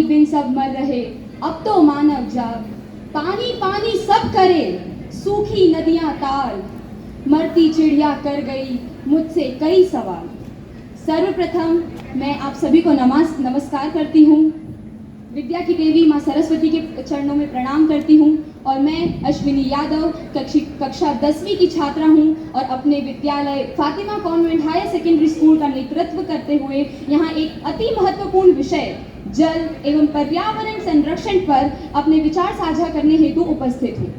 बिन सब मर रहे, अब तो मानव जाग। पानी पानी सब करे, सूखी नदियां ताल, मरती चिड़िया कर गई मुझसे कई सवाल। सर्वप्रथम मैं आप सभी को नमस्कार करती हूँ। विद्या की देवी माँ सरस्वती के चरणों में प्रणाम करती हूँ और मैं अश्विनी यादव कक्षा 10वीं की छात्रा हूँ और अपने विद्यालय Fatima convent higher secondary school का नेतृत्व करते हुए यहाँ एक अति महत्वपूर्ण विषय जल एवं पर्यावरण संरक्षण पर अपने विचार साझा करने हेतु उपस्थित हूँ।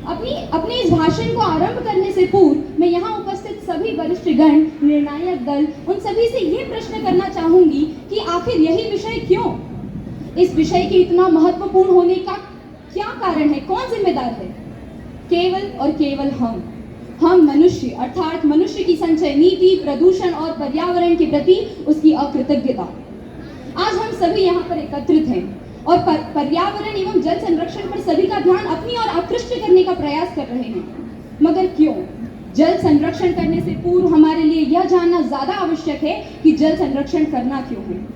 अपने इस भाषण को आरंभ करने से पूर्व मैं यहाँ उपस्थित सभी वरिष्ठगण, निर्णायक दल, उन सभी से ये प्रश्न करना चाहूंगी कि आखिर यही विषय क्यों? इस विषय के इतना महत्वपूर्ण होने का क्या कारण है? कौन जिम्मेदार है? केवल और केवल हम मनुष्य, अर्थात मनुष्य की संचय नीति, प्रदूषण और पर्यावरण के प्रति उसकी अकृतज्ञता। आज हम सभी यहाँ पर एकत्रित हैं और पर्यावरण एवं जल संरक्षण पर सभी का ध्यान अपनी ओर आकृष्ट करने का प्रयास कर रहे हैं। मगर क्यों? जल संरक्षण करने से पूर्व हमारे लिए यह जानना ज्यादा आवश्यक है कि जल संरक्षण करना क्यों है।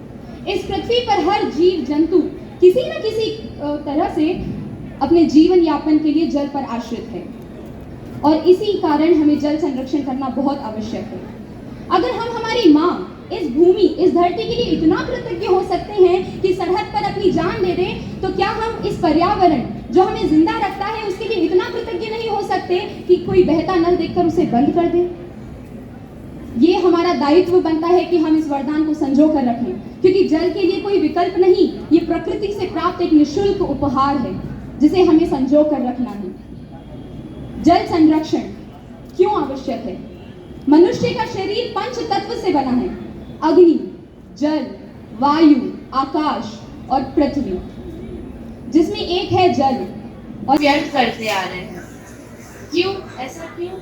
इस पृथ्वी पर हर जीव जंतु किसी न किसी तरह से अपने जीवन यापन के लिए जल पर आश्रित है और इसी कारण हमें जल संरक्षण करना बहुत आवश्यक है। अगर हम हमारी माँ, इस भूमि, इस धरती के लिए इतना कृतज्ञ हो सकते हैं कि सरहद पर अपनी जान दे दें, तो क्या हम इस पर्यावरण जो हमें जिंदा रखता है उसके लिए इतना कृतज्ञ नहीं हो सकते कि कोई बहता नल देखकर उसे बंद कर दे? ये हमारा दायित्व बनता है कि हम इस वरदान को संजो कर रखें, क्योंकि जल के लिए कोई विकल्प नहीं, ये प्रकृति से प्राप्त एक निःशुल्क उपहार है जिसे हमें संजो कर रखना है। जल संरक्षण क्यों आवश्यक है? मनुष्य का शरीर पंच तत्व से बना है, अग्नि, जल, वायु, आकाश और पृथ्वी, जिसमें एक है जल और व्यर्थ करते आ रहे हैं। क्यों? ऐसा क्यों?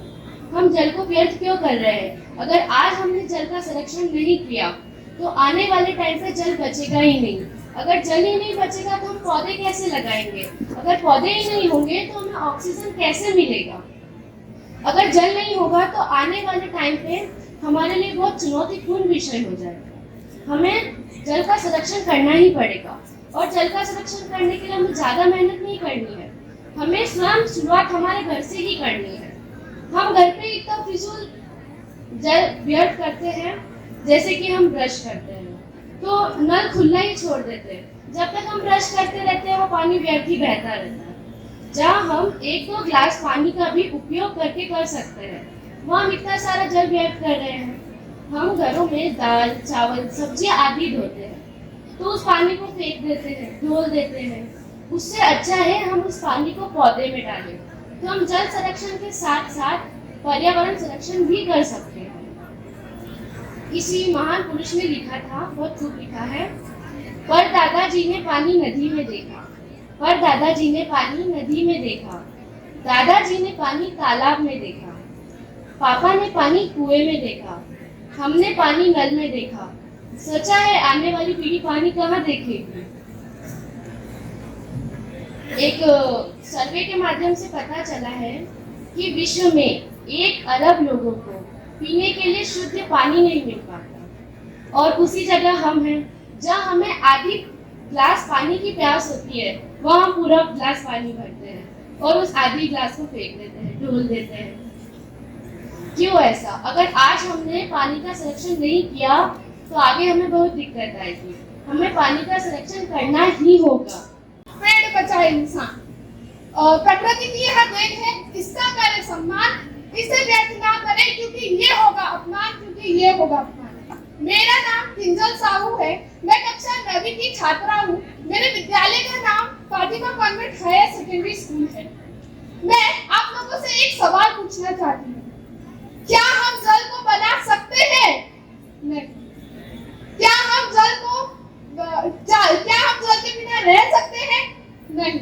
हम जल को व्यर्थ क्यों कर रहे हैं? अगर आज हमने जल का संरक्षण नहीं किया तो आने वाले टाइम पे जल बचेगा ही नहीं। अगर जल ही नहीं बचेगा तो हम पौधे कैसे लगाएंगे? अगर पौधे ही नहीं होंगे तो हमें ऑक्सीजन कैसे मिलेगा? अगर जल नहीं होगा तो आने वाले टाइम पे हमारे लिए बहुत चुनौतीपूर्ण विषय हो जाएगा। हमें जल का संरक्षण करना ही पड़ेगा और जल का संरक्षण करने के लिए हमें ज़्यादा मेहनत नहीं करनी है। हमें स्वयं शुरुआत हमारे घर से ही करनी है। हम घर पे इतना फिजूल जल व्यर्थ करते हैं, जैसे कि हम ब्रश करते हैं तो नल खुला ही छोड़ देते हैं। जब तक हम ब्रश करते रहते हैं वो पानी व्यर्थ ही बहता रहता है। जहाँ हम 1-2 ग्लास पानी का भी उपयोग करके कर सकते हैं, वहाँ हम इतना सारा जल व्यर्थ कर रहे हैं। हम घरों में दाल, चावल, सब्जियाँ आदि धोते हैं तो उस पानी को फेंक देते हैं, धो देते हैं। उससे अच्छा है हम उस पानी को पौधे में डालें, तो हम जल संरक्षण के साथ साथ पर्यावरण संरक्षण भी कर सकते हैं। किसी महान पुरुष ने लिखा था, बहुत खूब लिखा है, पर दादाजी ने पानी नदी में देखा, पर दादाजी ने पानी नदी में देखा, दादाजी ने पानी तालाब में देखा, पापा ने पानी कुएं में देखा, हमने पानी नल में देखा। सोचा है आने वाली पीढ़ी पानी कहाँ देखेगी? एक सर्वे के माध्यम से पता चला है कि विश्व में 1 अरब लोगों को पीने के लिए शुद्ध पानी नहीं मिल पाता और उसी जगह हम हैं जहाँ हमें आधी ग्लास पानी की प्यास होती है, वहाँ हम पूरा ग्लास पानी भरते हैं और उस आधी ग्लास को फेंक देते हैं, ढोल देते हैं। क्यों ऐसा? अगर आज हमने पानी का संरक्षण नहीं किया तो आगे हमें बहुत दिक्कत आएगी। हमें पानी का संरक्षण करना ही होगा। पेड़ बचाए इंसान, प्रकृति की यह देन है, इसका करें सम्मान, इसे व्यर्थ ना करें क्योंकि ये होगा अपमान, क्योंकि ये होगा अपमान। मेरा नाम किंजल साहू है, मैं कक्षा 9वीं की छात्रा हूँ। मेरे विद्यालय का नाम Fatima convent higher secondary school है। मैं आप लोगों से एक सवाल पूछना चाहती हूँ, क्या हम जल को बना सकते हैं? नहीं। क्या हम जल के बिना रह सकते हैं? नहीं।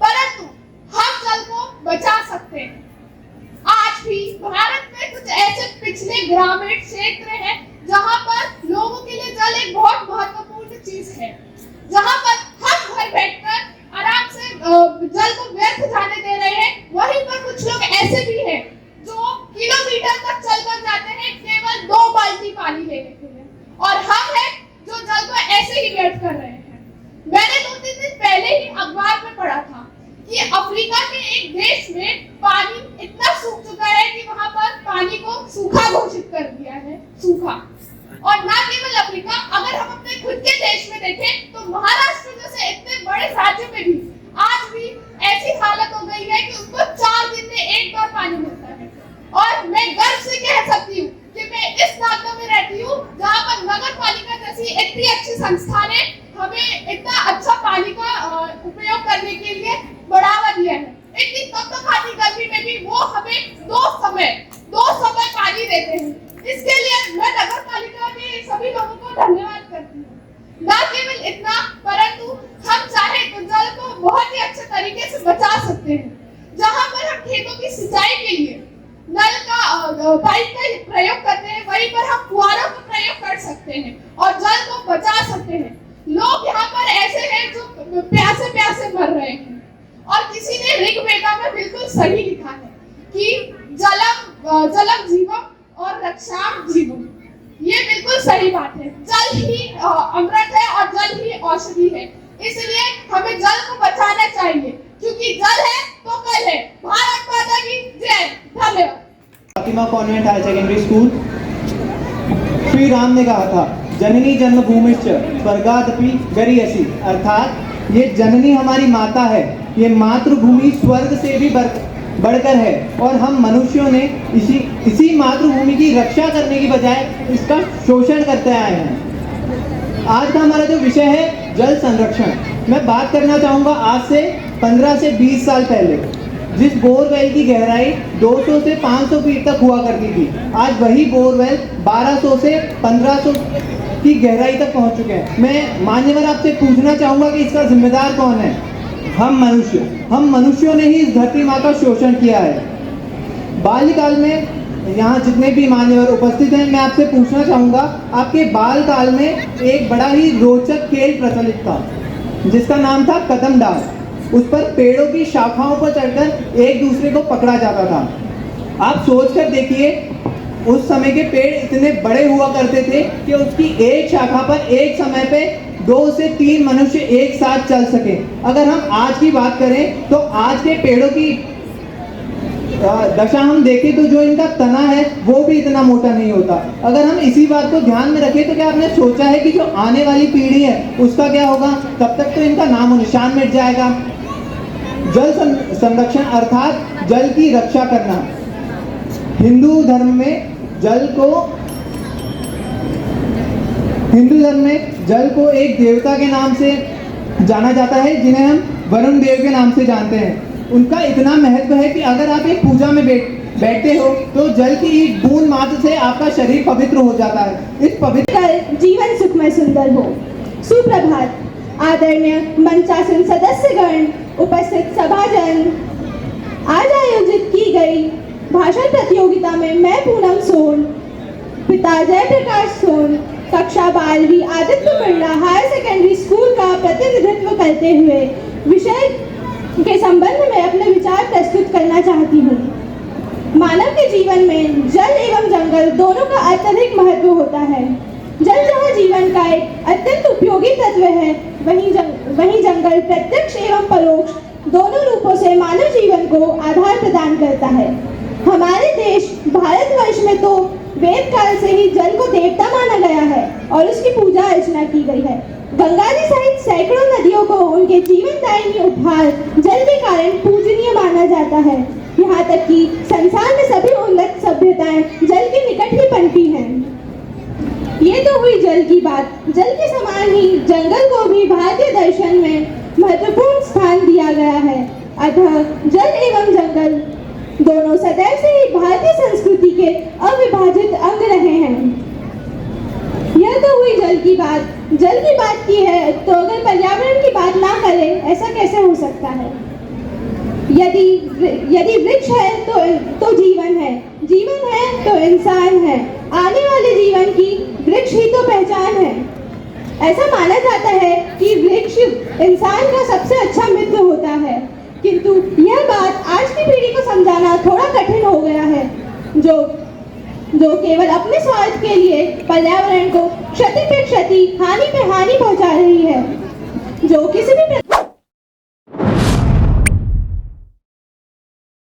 परंतु हम जल को बचा सकते हैं। आज भी भारत में कुछ ऐसे पिछले ग्रामीण क्षेत्र हैं जहां पर लोगों के लिए जल एक बहुत महत्वपूर्ण चीज है, जहां पर हम घर बैठकर आराम से जल को व्यर्थ जाने दे रहे हैं। वहीं पर कुछ लोग ऐसे भी हैं जो किलोमीटर तक चलकर जाते हैं केवल 2 बाल्टी पानी लेने के लिए, और हम हैं जो जल को ऐसे ही व्यर्थ कर रहे हैं। मैंने 2-3 दिन पहले ही अखबार में पढ़ा था कि अफ्रीका के एक देश में पानी इतना सूख चुका है कि वहां पर पानी को सूखा घोषित कर दिया है, सूखा। और ना केवल अफ्रीका, अगर हम अपने खुद के देश में देखें तो महाराष्ट्र जैसे इतने बड़े राज्य में भी आज भी ऐसी हालत हो गई है कि उनको 4 दिन में एक बार पानी मिलता है। और मैं गर्व से कह सकती हूँ कि मैं इस नागदा में रहती हूँ जहाँ पर नगर पालिका जैसी इतनी अच्छी संस्था ने हमें इतना अच्छा पानी का उपयोग करने के लिए बढ़ावा दिया है। इतनी तपतपाती गर्मी में भी वो हमें दो समय पानी देते हैं। इसके लिए मैं नगर पालिका के सभी लोगों को धन्यवाद करती हूँ। न केवल इतना, परंतु हम चाहे तो जल को बहुत ही अच्छे तरीके से बचा सकते हैं। जहाँ पर हम खेतों की सिंचाई के लिए नल का पाइप का प्रयोग करते हैं, वहीं पर हम फुहारों का प्रयोग कर सकते हैं और जल को बचा सकते हैं। लोग यहाँ पर ऐसे हैं जो प्यासे मर रहे हैं, और किसी ने ऋग्वेदा में बिल्कुल सही लिखा है कि जलम जीवम और रक्षाम जीवम। ये बिल्कुल सही बात है। जल ही अमृत है और जल ही औषधि है, इसलिए हमें जल को बचाना चाहिए, क्योंकि जल है तो कल है। भारत माता की जय। धन्यवाद। Fatima convent higher secondary school. Shri Ram ने कहा था, जननी जन्मभूमिश्च स्वर्गादपि गरीयसी, अर्थात ये जननी हमारी माता है, ये मातृभूमि स्वर्ग से भी बढ़कर है, और हम मनुष्यों ने इसी मातृभूमि की रक्षा करने की बजाय इसका शोषण करते आए हैं। आज का हमारा जो विषय है जल संरक्षण, मैं बात करना चाहूँगा आज से 15 से 20 साल पहले जिस बोरवेल की गहराई 200 से 500 फीट तक हुआ करती थी, आज वही बोरवेल 1200 से 1500 की गहराई तक पहुंच चुके हैं। मैं मान्यवर आपसे पूछना चाहूँगा कि इसका जिम्मेदार कौन है? हम मनुष्यों ने ही इस धरती माँ का शोषण किया है। बाल्यकाल में यहाँ जितने भी मान्यवर उपस्थित हैं, मैं आपसे पूछना चाहूँगा, आपके बाल काल में एक बड़ा ही रोचक खेल प्रचलित था जिसका नाम था कदम डाल। उस पर पेड़ों की शाखाओं पर चढ़कर एक दूसरे को पकड़ा जाता था। आप सोच कर देखिए, उस समय के पेड़ इतने बड़े हुआ करते थे कि उसकी एक शाखा पर एक समय पे 2 से 3 मनुष्य एक साथ चल सके। अगर हम आज की बात करें तो आज के पेड़ों की दशा हम देखें तो जो इनका तना है वो भी इतना मोटा नहीं होता। अगर हम इसी बात को ध्यान में रखें तो क्या आपने सोचा है कि जो आने वाली पीढ़ी है उसका क्या होगा? तब तक तो इनका नामो निशान मिट जाएगा। जल संरक्षण अर्थात जल की रक्षा करना। हिंदू धर्म में जल को एक देवता के नाम से जाना जाता है, जिन्हें हम वरुण देव के नाम से जानते हैं। उनका इतना महत्व है कि अगर आप एक पूजा में बैठते हो तो जल की एक बूंद मात्र से आपका शरीर पवित्र हो जाता है। इस पवित्र जीवन सुखमय सुंदर हो। सुप्रभात आदरणीय मंचासन सदस्यगण, उपस्थित सभाजन। आज आयोजित की गई भाषण प्रतियोगिता में मैं पूनम सोन, पिता जयप्रकाश सोन, कक्षा 12वीं Aditya Birla higher secondary school का प्रतिनिधित्व करते हुए विषय के संबंध में अपने विचार प्रस्तुत करना चाहती हूँ। मानव के जीवन में जल एवं जंगल दोनों का अत्यधिक महत्व होता है। जल जहाँ जीवन का एक अत्यंत उपयोगी तत्व है, वहीं जंगल प्रत्यक्ष एवं परोक्ष दोनों रूपों से मानव जीवन को आधार प्रदान करता है। हमारे देश भारतवर्ष में तो वेद काल से ही जल को देवता माना गया है और उसकी पूजा अर्चना की गई है। गंगा जी सहित सैकड़ों नदियों को उनके जीवनदायिनी उपहार जल के कारण पूजनीय माना जाता है। यहाँ तक कि संसार में सभी उन्नत सभ्यताएं जल के निकट ही पनपी हैं। ये तो हुई जल की बात। जल के समान ही जंगल को भी भारतीय दर्शन में महत्वपूर्ण स्थान दिया गया है। अतः जल एवं जंगल दोनों सदैव से ही भारतीय संस्कृति के अविभाजित अंग रहे हैं। यह तो हुई जल की बात। जल की बात की है तो अगर पर्यावरण की बात ना करें, ऐसा कैसे हो सकता है? यदि वृक्ष है तो जीवन है, जीवन है तो इंसान है। आने वाले जीवन की वृक्ष ही तो पहचान है। ऐसा माना जाता है कि वृक्ष इंसान का सबसे अच्छा मित्र होता है, किंतु यह बात आज की पीढ़ी को समझाना थोड़ा कठिन हो गया है, जो केवल अपने स्वार्थ के लिए पर्यावरण को क्षति पे क्षति, हानि पे हानि पहुंचा रही है। जो किसी